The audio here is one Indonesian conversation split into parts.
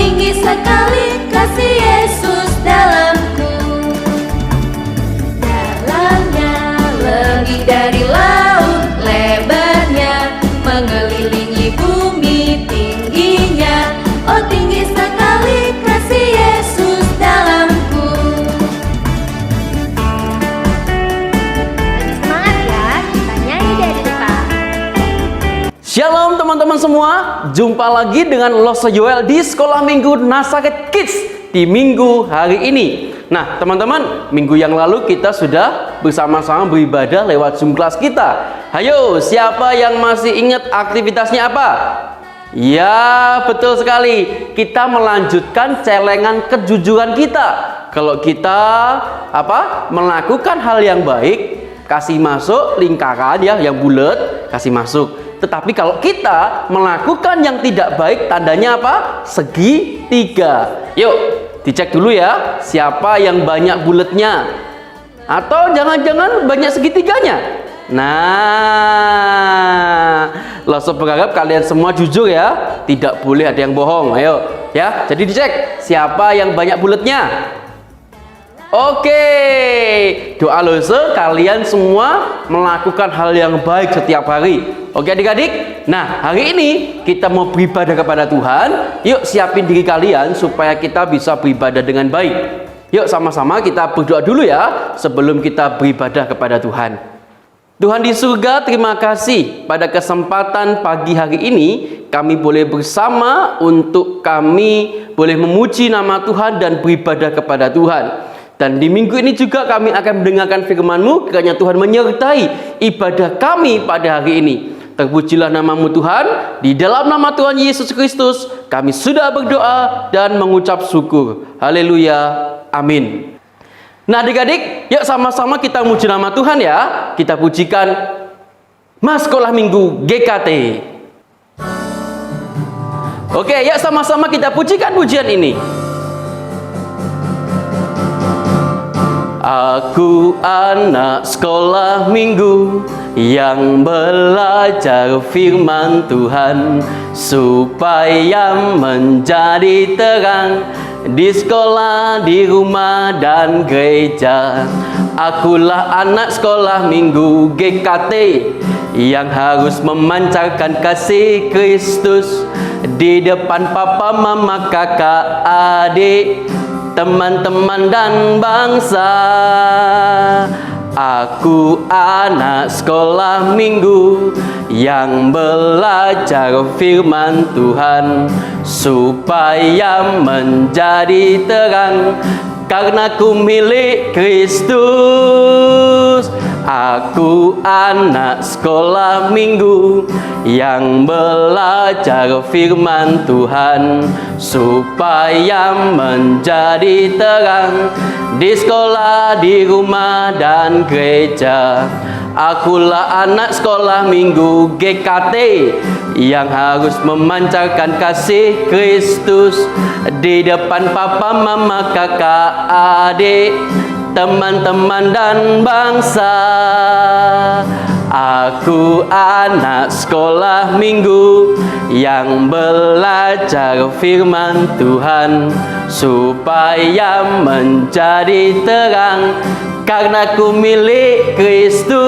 tinggi sekali kasih Yesus dalamku. Dalamnya lebih dari laut lebarnya, mengelilingi bumi tingginya. Oh, tinggi sekali kasih Yesus dalamku. Semangat ya, kita nyanyi dari depan. Shalom teman-teman semua, jumpa lagi dengan Loso Joel di Sekolah Minggu Nazaret Kids di minggu hari ini. Nah teman-teman, minggu yang lalu kita sudah bersama-sama beribadah lewat Zoom kelas kita. Hayo, siapa yang masih ingat aktivitasnya apa? Ya, betul sekali. Kita melanjutkan celengan kejujuran kita. Kalau kita melakukan hal yang baik, kasih masuk lingkaran ya yang bulat, kasih masuk. Tetapi kalau kita melakukan yang tidak baik, tandanya apa? Segitiga. Yuk, dicek dulu ya, siapa yang banyak bulatnya? Atau jangan-jangan banyak segitiganya? Nah, Loso berharap kalian semua jujur ya, tidak boleh ada yang bohong. Ayo, ya. Jadi dicek siapa yang banyak bulatnya. Oke, doa Loso kalian semua melakukan hal yang baik setiap hari. Oke adik-adik, nah hari ini kita mau beribadah kepada Tuhan. Yuk siapin diri kalian supaya kita bisa beribadah dengan baik. Yuk sama-sama kita berdoa dulu ya sebelum kita beribadah kepada Tuhan. Tuhan di surga, terima kasih pada kesempatan pagi hari ini kami boleh bersama untuk kami boleh memuji nama Tuhan dan beribadah kepada Tuhan. Dan di minggu ini juga kami akan mendengarkan firman-Mu, kiranya Tuhan menyertai ibadah kami pada hari ini. Terpujilah nama-Mu Tuhan, di dalam nama Tuhan Yesus Kristus kami sudah berdoa dan mengucap syukur. Haleluya, amin. Nah adik-adik, yuk sama-sama kita muji nama Tuhan ya. Kita pujikan Mas Sekolah Minggu GKT. Oke, yuk sama-sama kita pujikan pujian ini. Aku anak sekolah minggu yang belajar firman Tuhan supaya menjadi terang di sekolah, di rumah dan gereja. Akulah anak sekolah minggu GKT yang harus memancarkan kasih Kristus di depan papa, mama, kakak, adik, teman-teman dan bangsa. Aku anak sekolah minggu yang belajar firman Tuhan supaya menjadi terang karena ku milik Kristus. Aku anak sekolah minggu yang belajar firman Tuhan supaya menjadi terang di sekolah, di rumah dan gereja. Akulah anak sekolah minggu GKT yang harus memancarkan kasih Kristus di depan papa, mama, kakak, adik, teman-teman dan bangsa. Aku anak sekolah minggu yang belajar firman Tuhan supaya menjadi terang karena ku milik Kristus.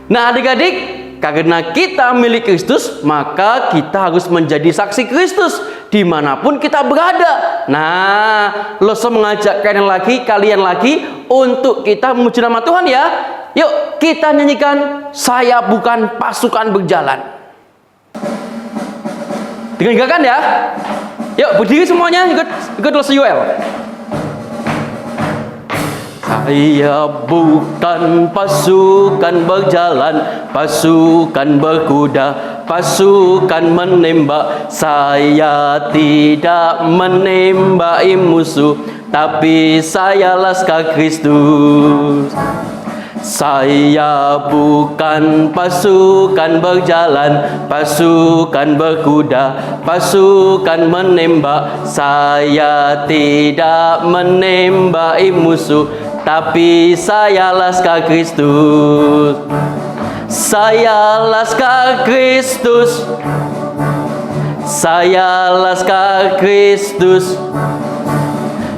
Nah adik-adik, karena kita milik Kristus, maka kita harus menjadi saksi Kristus dimanapun kita berada. Nah, Loso mengajak kalian lagi untuk kita memuji nama Tuhan ya. Yuk kita nyanyikan Saya Bukan Pasukan Berjalan. Dengarkan ya. Yuk berdiri semuanya, ikut Loso Joel. Saya bukan pasukan berjalan, pasukan berkuda, pasukan menembak. Saya tidak menembaki musuh, tapi saya laskar Kristus. Saya bukan pasukan berjalan, pasukan berkuda, pasukan menembak. Saya tidak menembaki musuh, tapi saya laskar Kristus. Saya laskar Kristus. Saya Laskar Kristus.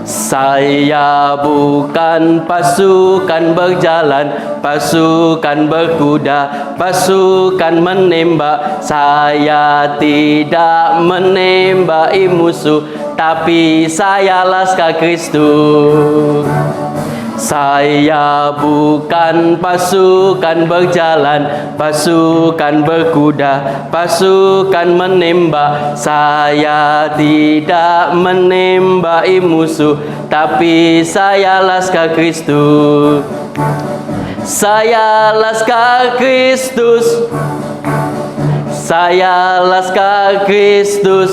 Saya bukan pasukan berjalan, pasukan berkuda, pasukan menembak. Saya tidak menembaki musuh, tapi saya Laskar Kristus. Saya bukan pasukan berjalan, pasukan berkuda, pasukan menembak. Saya tidak menembaki musuh, tapi saya Laskar Kristus. Saya Laskar Kristus. Saya Laskar Kristus.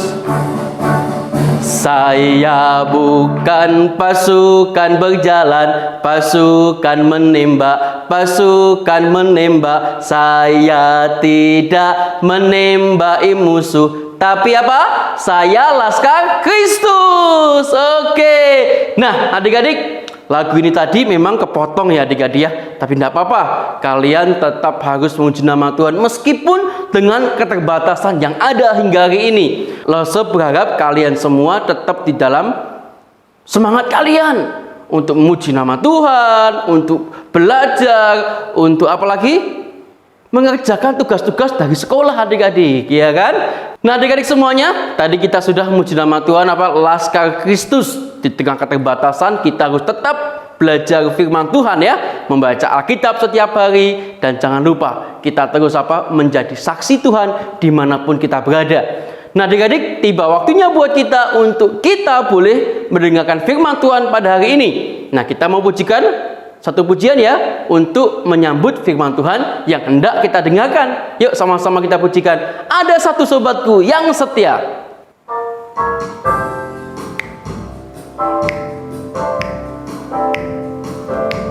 Saya bukan pasukan berjalan, pasukan menembak, pasukan menembak. Saya tidak menembaki musuh, tapi apa? Saya Laskar Kristus. Oke. Nah, adik-adik, lagu ini tadi memang kepotong ya adik-adik ya. Tapi tidak apa-apa, kalian tetap harus memuji nama Tuhan meskipun dengan keterbatasan yang ada hingga hari ini. Lose berharap kalian semua tetap di dalam semangat kalian untuk memuji nama Tuhan, untuk belajar, untuk apalagi mengerjakan tugas-tugas dari sekolah adik-adik, ya kan? Nah adik-adik semuanya, tadi kita sudah memuji nama Tuhan Laskar Kristus. Di tengah keterbatasan kita harus tetap belajar firman Tuhan ya, membaca Alkitab setiap hari, dan jangan lupa kita terus menjadi saksi Tuhan dimanapun kita berada. Nah adik-adik, tiba waktunya buat kita untuk kita boleh mendengarkan firman Tuhan pada hari ini. Nah kita mau pujikan satu pujian ya untuk menyambut firman Tuhan yang hendak kita dengarkan. Yuk sama-sama kita pujikan. Ada satu sobatku yang setia.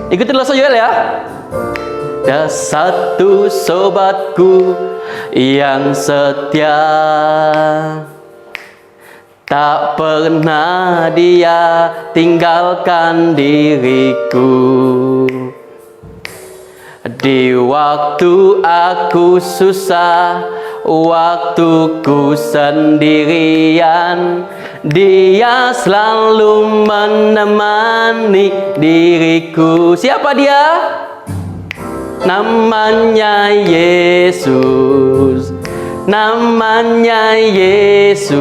Ikutilah Yoel ya. Ada satu sobatku yang setia, tak pernah dia tinggalkan diriku. Di waktu aku susah, waktuku sendirian, dia selalu menemani diriku. Siapa dia? Namanya Yesus. Namanya Yesus.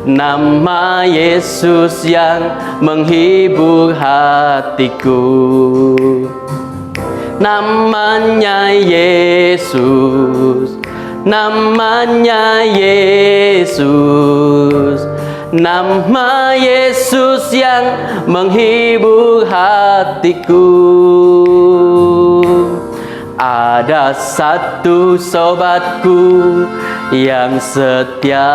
Nama Yesus yang menghibur hatiku. Namanya Yesus. Namanya Yesus. Nama Yesus yang menghibur hatiku. Ada satu sobatku yang setia,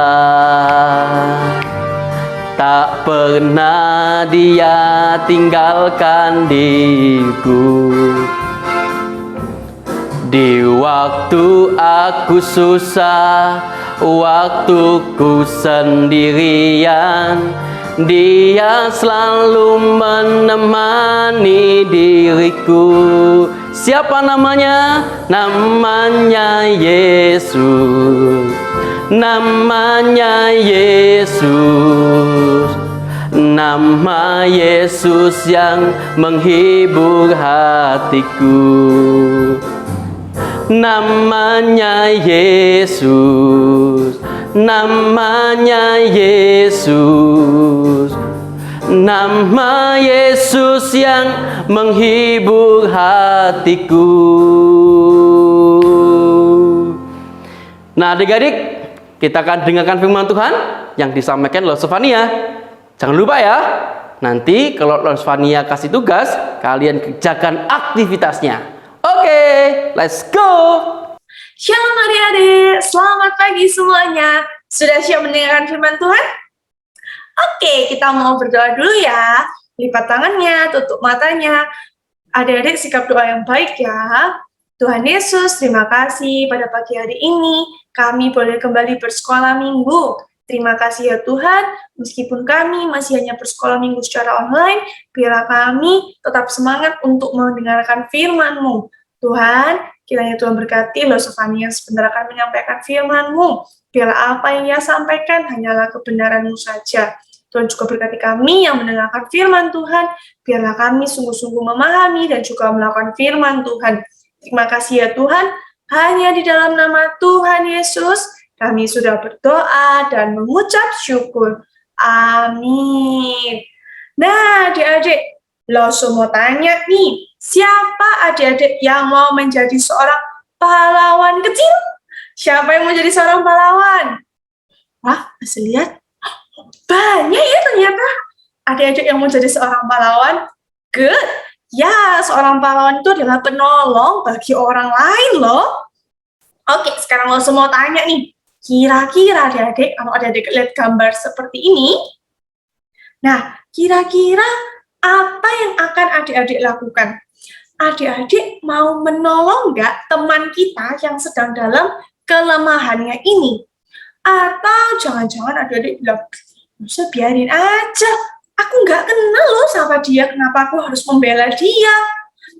tak pernah dia tinggalkan diriku. Di waktu aku susah, waktuku sendirian, dia selalu menemani diriku. Siapa namanya? Namanya Yesus. Namanya Yesus. Nama Yesus yang menghibur hatiku. Namanya Yesus. Namanya Yesus. Nama Yesus yang menghibur hatiku. Nah adik-adik, kita akan dengarkan firman Tuhan yang disampaikan oleh Sofania. Jangan lupa ya, nanti kalau Sofania kasih tugas, kalian kerjakan aktivitasnya. Oke, let's go. Shalom adik-adik, selamat pagi semuanya. Sudah siap mendengarkan firman Tuhan? Oke, kita mau berdoa dulu ya. Lipat tangannya, tutup matanya. Adik-adik sikap doa yang baik ya. Tuhan Yesus, terima kasih pada pagi hari ini kami boleh kembali bersekolah minggu. Terima kasih ya Tuhan, meskipun kami masih hanya bersekolah minggu secara online, biarlah kami tetap semangat untuk mendengarkan firman-Mu. Tuhan, kiranya Tuhan berkati loh Sofani yang sebentar akan menyampaikan firman-Mu. Biarlah apa yang ia sampaikan hanyalah kebenaran-Mu saja. Tuhan juga berkati kami yang mendengarkan firman Tuhan. Biarlah kami sungguh-sungguh memahami dan juga melakukan firman Tuhan. Terima kasih ya Tuhan. Hanya di dalam nama Tuhan Yesus, kami sudah berdoa dan mengucap syukur. Amin. Nah, adik-adik, lo semua tanya nih, siapa adik-adik yang mau menjadi seorang pahlawan kecil? Siapa yang mau jadi seorang pahlawan? Wah, masih lihat? Banyak ya ternyata adik-adik yang mau jadi seorang pahlawan. Good. Ya, seorang pahlawan itu adalah penolong bagi orang lain loh. Oke, sekarang lo semua tanya nih, kira-kira adik-adik, kalau adik-adik lihat gambar seperti ini, nah, kira-kira apa yang akan adik-adik lakukan? Adik-adik mau menolong nggak teman kita yang sedang dalam kelemahannya ini? Atau jangan-jangan adik-adik bilang, bisa biarin aja, aku nggak kenal loh sama dia, kenapa aku harus membela dia?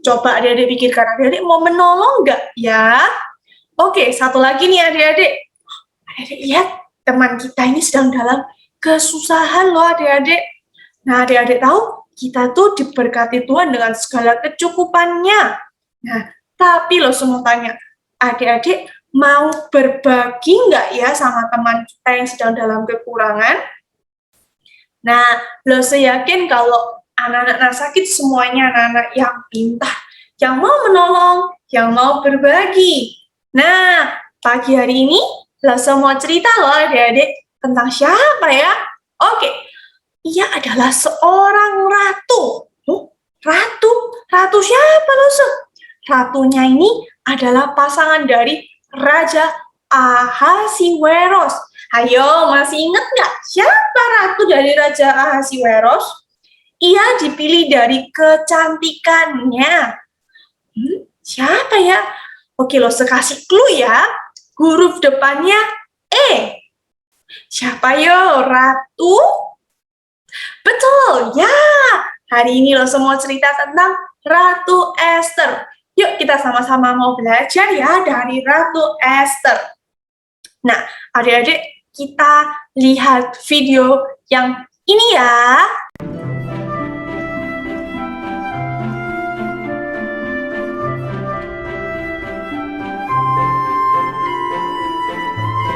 Coba adik-adik pikirkan, adik-adik mau menolong nggak ya? Oke, satu lagi nih adik-adik. Adik-adik lihat, teman kita ini sedang dalam kesusahan loh adik-adik. Nah, adik-adik tahu, kita tuh diberkati Tuhan dengan segala kecukupannya. Nah, tapi lo semua tanya, adik-adik mau berbagi nggak ya sama teman kita yang sedang dalam kekurangan? Nah, lo yakin kalau anak-anak sakit semuanya anak-anak yang pintar, yang mau menolong, yang mau berbagi. Nah, pagi hari ini lo semua cerita loh adik-adik tentang siapa ya? Oke, ia adalah seorang ratu. Ratu siapa lo? Ratunya ini adalah pasangan dari Raja Ahasiweros. Ayo, masih ingat nggak siapa ratu dari Raja Ahasiweros? Ia dipilih dari kecantikannya. Siapa ya? Oke, lo kasih clue ya. Huruf depannya E. Siapa yo? Ratu? Betul, ya. Hari ini lo semua cerita tentang Ratu Esther. Yuk kita sama-sama mau belajar ya dari Ratu Esther. Nah, adik-adik kita lihat video yang ini ya.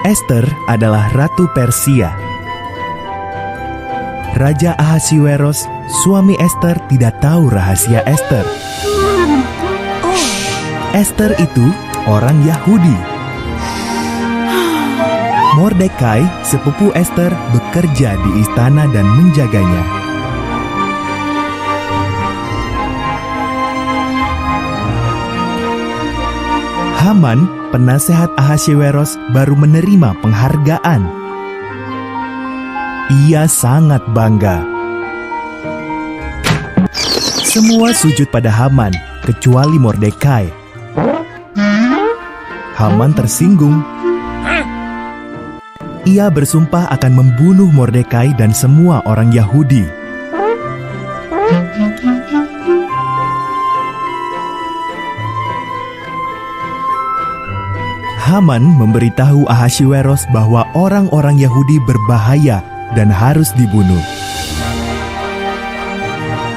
Esther adalah Ratu Persia. Raja Ahasiweros, suami Esther, tidak tahu rahasia Esther. Esther itu orang Yahudi. Mordekai, sepupu Esther, bekerja di istana dan menjaganya. Haman, penasehat Ahasiweros, baru menerima penghargaan. Ia sangat bangga. Semua sujud pada Haman, kecuali Mordekai. Haman tersinggung. Ia bersumpah akan membunuh Mordekai dan semua orang Yahudi. Haman memberitahu Ahasiweros bahwa orang-orang Yahudi berbahaya dan harus dibunuh.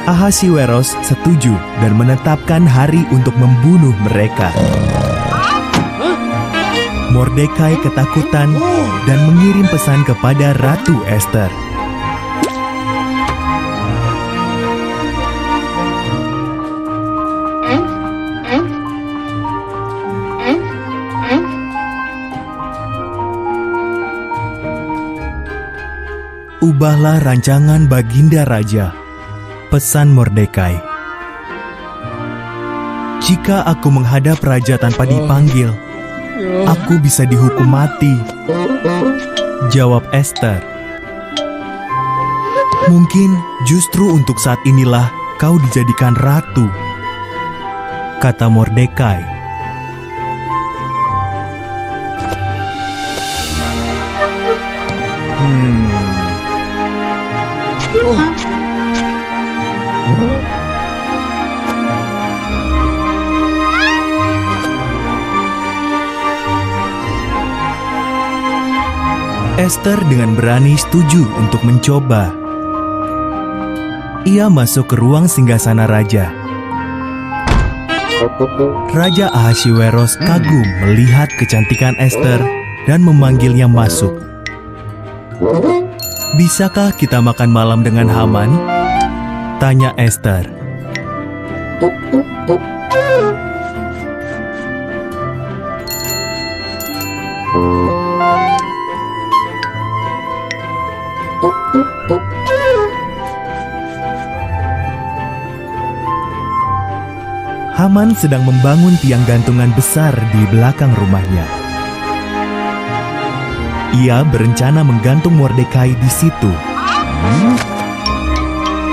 Ahasiweros setuju dan menetapkan hari untuk membunuh mereka. Mordekai ketakutan dan mengirim pesan kepada Ratu Esther. Ubahlah rancangan Baginda Raja, pesan Mordekai. Jika aku menghadap raja tanpa dipanggil, aku bisa dihukum mati, jawab Esther. Mungkin justru untuk saat inilah kau dijadikan ratu, kata Mordekai. Esther dengan berani setuju untuk mencoba. Ia masuk ke ruang singgasana raja. Raja Ahasuerus kagum melihat kecantikan Esther dan memanggilnya masuk. "Bisakah kita makan malam dengan Haman?" tanya Esther. Haman sedang membangun tiang gantungan besar di belakang rumahnya. Ia berencana menggantung Mordekai di situ.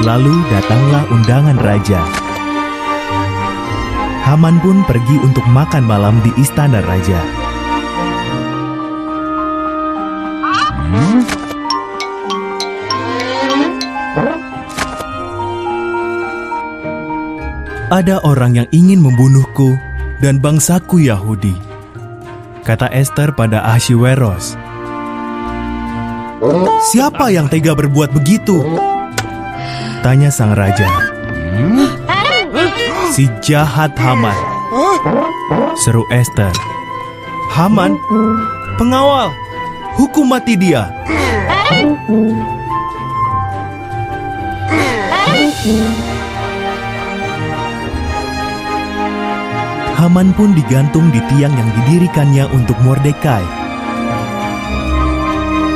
Lalu datanglah undangan raja. Haman pun pergi untuk makan malam di istana raja. "Ada orang yang ingin membunuhku dan bangsaku Yahudi," kata Esther pada Ahasuerus. "Siapa yang tega berbuat begitu?" tanya sang raja. "Si jahat Haman," seru Esther. "Haman, pengawal, hukum mati dia." Haman pun digantung di tiang yang didirikannya untuk Mordekai.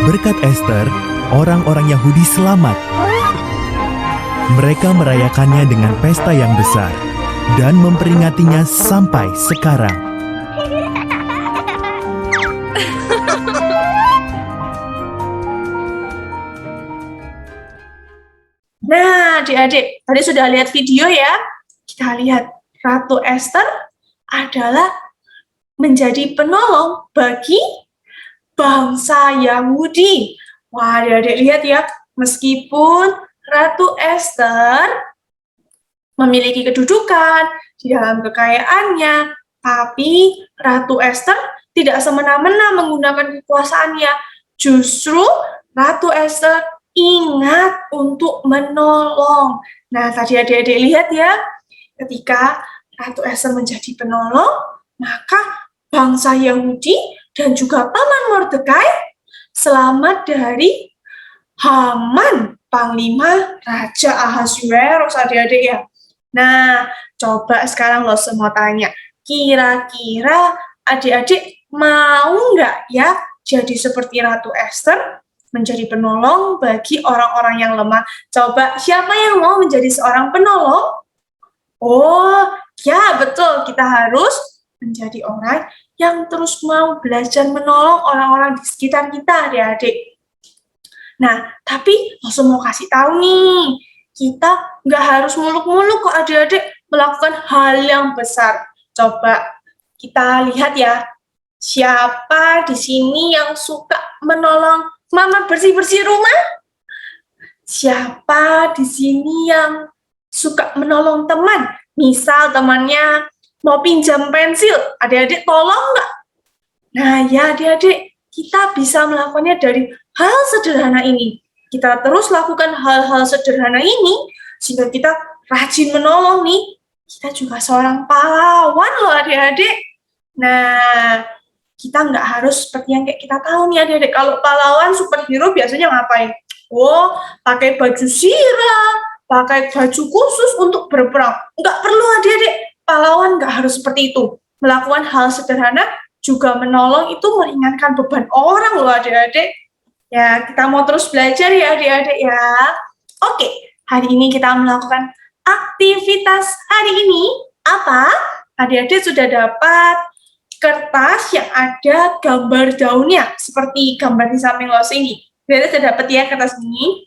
Berkat Esther, orang-orang Yahudi selamat. Mereka merayakannya dengan pesta yang besar dan memperingatinya sampai sekarang. Nah, adik-adik, tadi sudah lihat video ya? Kita lihat Ratu Esther adalah menjadi penolong bagi bangsa Yahudi. Wah, adik-adik lihat ya, meskipun Ratu Esther memiliki kedudukan di dalam kekayaannya, tapi Ratu Esther tidak semena-mena menggunakan kekuasaannya. Justru Ratu Esther ingat untuk menolong. Nah, tadi adik-adik lihat ya, ketika Ratu Esther menjadi penolong, maka bangsa Yahudi dan juga paman Mordekai selamat dari Haman, panglima Raja Ahasuerus, adik-adik ya. Nah, coba sekarang lo semua tanya, kira-kira adik-adik mau nggak ya jadi seperti Ratu Esther, menjadi penolong bagi orang-orang yang lemah? Coba, siapa yang mau menjadi seorang penolong? Oh, ya betul, kita harus menjadi orang yang terus mau belajar menolong orang-orang di sekitar kita, adik-adik. Nah, tapi langsung mau kasih tahu nih, kita nggak harus muluk-muluk kok adik-adik melakukan hal yang besar. Coba kita lihat ya, siapa di sini yang suka menolong mama bersih-bersih rumah? Siapa di sini yang suka menolong teman? Misal temannya mau pinjam pensil, adik-adik tolong nggak? Nah ya adik-adik, kita bisa melakukannya dari hal sederhana ini. Kita terus lakukan hal-hal sederhana ini, sehingga kita rajin menolong nih. Kita juga seorang pahlawan loh adik-adik. Nah, kita nggak harus seperti yang kayak kita tahu nih adik-adik. Kalau pahlawan superhero biasanya ngapain? Oh, pakai baju sirah, pakai baju khusus untuk berperang. Nggak perlu adik-adik, pahlawan nggak harus seperti itu. Melakukan hal sederhana juga menolong itu meringankan beban orang loh adik-adik. Ya, kita mau terus belajar ya adik-adik ya. Oke, hari ini kita melakukan aktivitas hari ini. Apa? Adik-adik sudah dapat kertas yang ada gambar daunnya, seperti gambar di samping lo ini. Adik-adik sudah dapat ya kertas ini.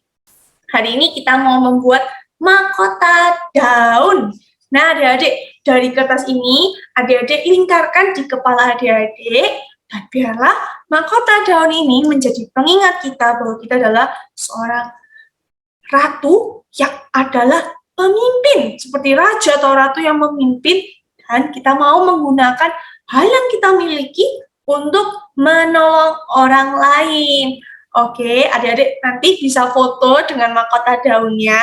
Hari ini kita mau membuat mahkota daun. Nah, adik-adik, dari kertas ini, adik-adik lingkarkan di kepala adik-adik, dan biarlah mahkota daun ini menjadi pengingat kita bahwa kita adalah seorang ratu yang adalah pemimpin, seperti raja atau ratu yang memimpin, dan kita mau menggunakan hal yang kita miliki untuk menolong orang lain. Oke, adik-adik nanti bisa foto dengan mahkota daunnya.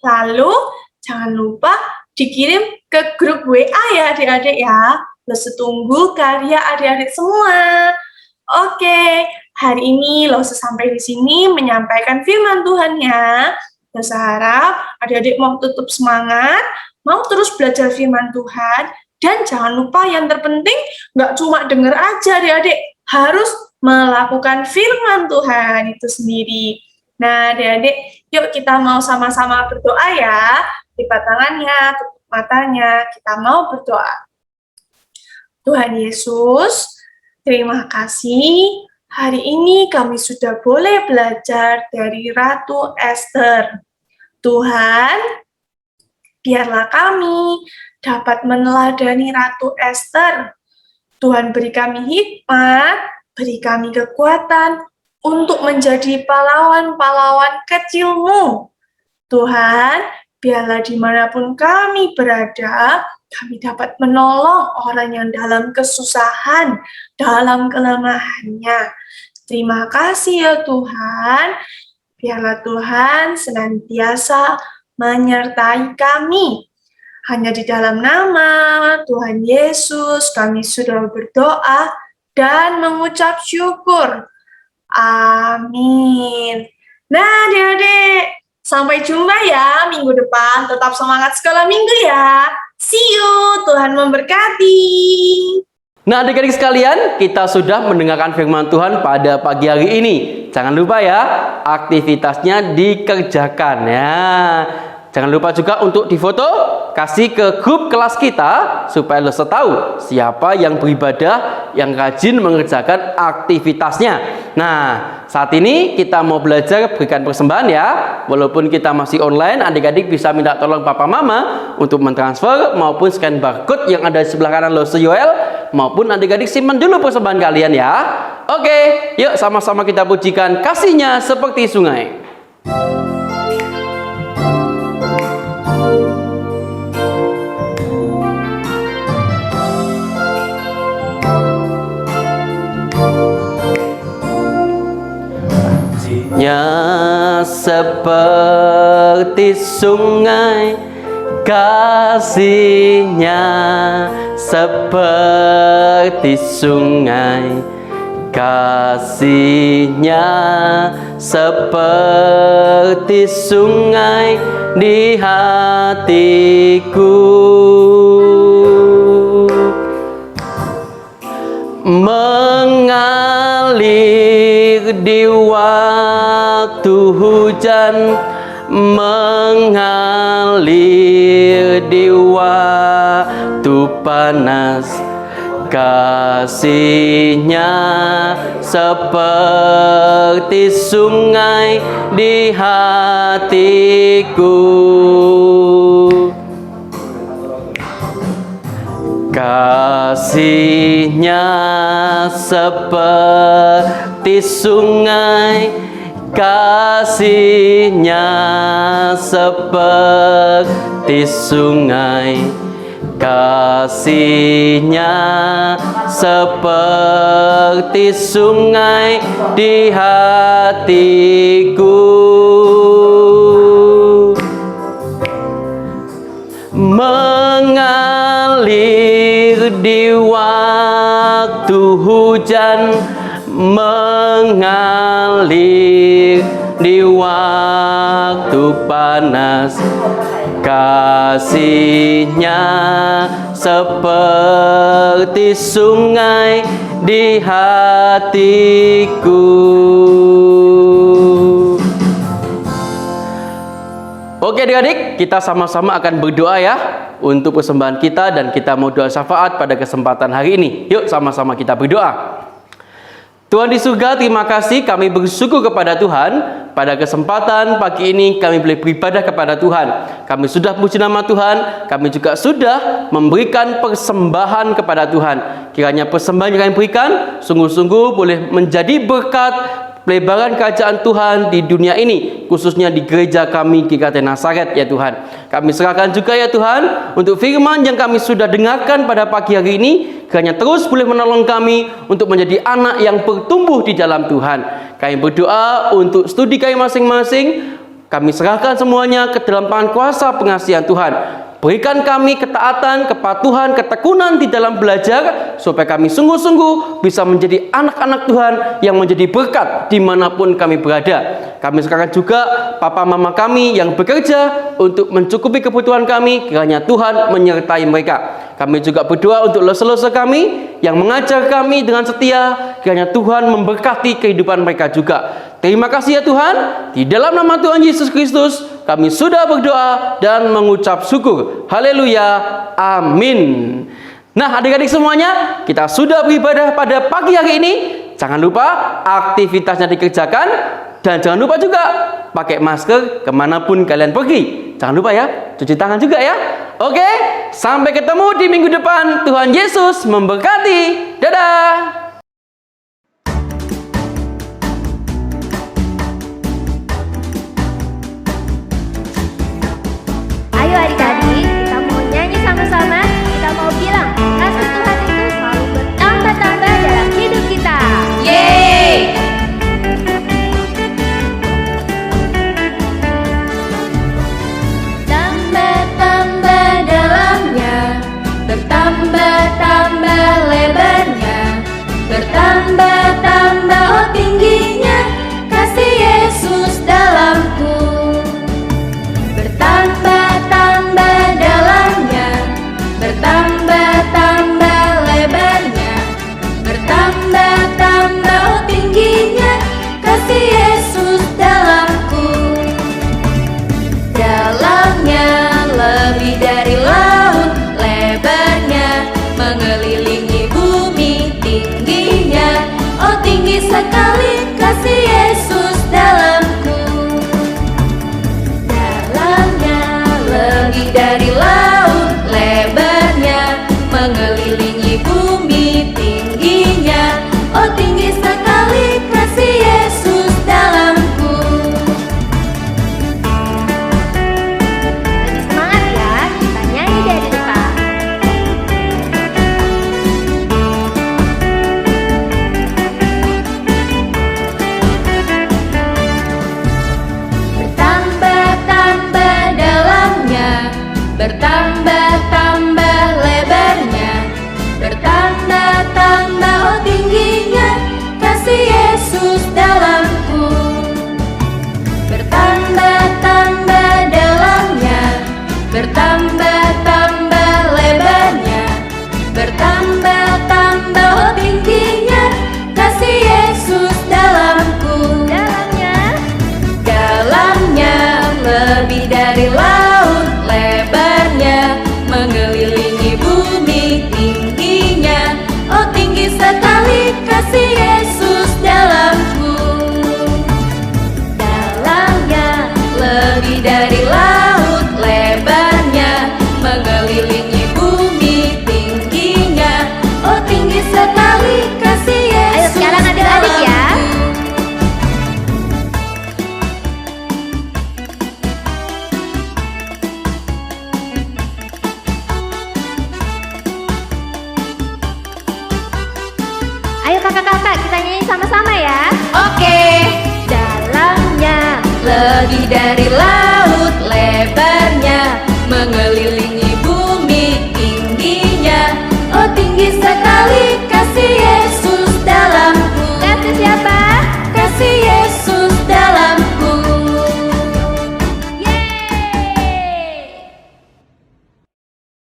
Lalu jangan lupa dikirim ke grup WA ya adik-adik ya. Lose tunggu karya adik-adik semua. Oke, hari ini Lose sampai di sini menyampaikan firman Tuhan ya. Lose harap adik-adik mau tutup semangat, mau terus belajar firman Tuhan, dan jangan lupa yang terpenting nggak cuma dengar aja adik-adik, harus melakukan firman Tuhan itu sendiri. Nah, adik-adik, yuk kita mau sama-sama berdoa ya. Lipat tangannya, tutup matanya, kita mau berdoa. Tuhan Yesus, terima kasih. Hari ini kami sudah boleh belajar dari Ratu Esther. Tuhan, biarlah kami dapat meneladani Ratu Esther. Tuhan beri kami hikmat, beri kami kekuatan untuk menjadi pahlawan-pahlawan kecil-Mu. Tuhan, biarlah dimanapun kami berada, kami dapat menolong orang yang dalam kesusahan, dalam kelemahannya. Terima kasih ya Tuhan. Biarlah Tuhan senantiasa menyertai kami. Hanya di dalam nama Tuhan Yesus kami sudah berdoa dan mengucap syukur. Amin. Nah, adik-adik, sampai jumpa ya minggu depan. Tetap semangat sekolah minggu ya. See you. Tuhan memberkati. Nah, adik-adik sekalian, kita sudah mendengarkan firman Tuhan pada pagi hari ini. Jangan lupa ya, aktivitasnya dikerjakan ya. Jangan lupa juga untuk difoto, kasih ke grup kelas kita supaya Lose tahu siapa yang beribadah, yang rajin mengerjakan aktivitasnya. Nah, saat ini kita mau belajar berikan persembahan ya. Walaupun kita masih online, adik-adik bisa minta tolong papa mama untuk mentransfer maupun scan barcode yang ada di sebelah kanan Lose Yoel, maupun adik-adik simpan dulu persembahan kalian ya. Oke, yuk sama-sama kita pujikan kasihnya seperti sungai. Seperti sungai, kasihnya seperti sungai, kasihnya seperti sungai di hatiku, mengalir di waktu hujan, mengalir di waktu panas, kasihnya seperti sungai di hatiku, kasihnya seperti sungai, kasihnya seperti sungai, kasihnya seperti sungai di hatiku, mengalir di waktu hujan, mengalir di waktu panas, kasihnya seperti sungai di hatiku. Oke adik-adik, kita sama-sama akan berdoa ya untuk persembahan kita, dan kita mau doa syafaat pada kesempatan hari ini. Yuk sama-sama kita berdoa. Tuhan di surga, terima kasih kami bersyukur kepada Tuhan. Pada kesempatan pagi ini kami boleh beribadah kepada Tuhan. Kami sudah puji nama Tuhan. Kami juga sudah memberikan persembahan kepada Tuhan. Kiranya persembahan yang kami berikan sungguh-sungguh boleh menjadi berkat pelebaran kerajaan Tuhan di dunia ini, khususnya di gereja kami GKT Nazaret ya Tuhan. Kami serahkan juga ya Tuhan untuk firman yang kami sudah dengarkan pada pagi hari ini, kiranya terus boleh menolong kami untuk menjadi anak yang bertumbuh di dalam Tuhan. Kami berdoa untuk studi kami masing-masing, kami serahkan semuanya ke dalam tangan kuasa pengasihan Tuhan. Berikan kami ketaatan, kepatuhan, ketekunan di dalam belajar, supaya kami sungguh-sungguh bisa menjadi anak-anak Tuhan yang menjadi berkat dimanapun kami berada. Kami sekarang juga papa mama kami yang bekerja untuk mencukupi kebutuhan kami, kiranya Tuhan menyertai mereka. Kami juga berdoa untuk lese-lese kami yang mengajar kami dengan setia, kiranya Tuhan memberkati kehidupan mereka juga. Terima kasih ya Tuhan, di dalam nama Tuhan Yesus Kristus kami sudah berdoa dan mengucap syukur. Haleluya, amin. Nah adik-adik semuanya, kita sudah beribadah pada pagi hari ini. Jangan lupa aktivitasnya dikerjakan, dan jangan lupa juga pakai masker kemanapun kalian pergi. Jangan lupa ya, cuci tangan juga ya. Oke, sampai ketemu di minggu depan. Tuhan Yesus memberkati. Dadah. Ayo adik-adik, kita mau nyanyi sama-sama. Kita mau bilang, kasih Tuhan itu selalu bertambah-tambah dalam hidup kita. Yeay! Tambah-tambah dalamnya, bertambah-tambah lebarnya, bertambah-tambah oh tingginya, kasih Yesus dalamku. Bertambah-tambah dalamnya, bertambah-tambah lebarnya, bertambah-tambah oh tingginya, kasih Yesus dalamku. Dalamnya lebih dari laut, lebarnya mengelilingi bumi, tingginya oh tinggi sekali, kasih Yesus dalamku. Dalamnya lebih dari laut, lebarnya mengelilingi bumi, tingginya oh tinggi sekali, kasih Yesus dalamku. Lebih semangat ya, kita nyanyi dari depan. Bertambah-tambah dalamnya, bertambah-tambah lebarnya, bertambah-tambah oh tingginya, kasih Yesus dalamku. Bertambah-tambah dalamnya, bertambah-tambah lebarnya, bertambah-tambah oh tingginya, kasih Yesus dalamku. Dalamnya lebih dari laut, lebarnya mengelilingi bumi, tingginya oh tinggi sekali, kasih Yesus dalamku. Dalamnya lebih dari laut, lebarnya mengelilingi bumi, tingginya oh tinggi sekali, kasih Yesus. Ayo sekarang adik-adik ya. Ayo kakak-kakak, kita nyanyi sama-sama ya. Oke. Dalamnya lebih dari laut, lebarnya mengelilingi bumi, tingginya oh tinggi sekali,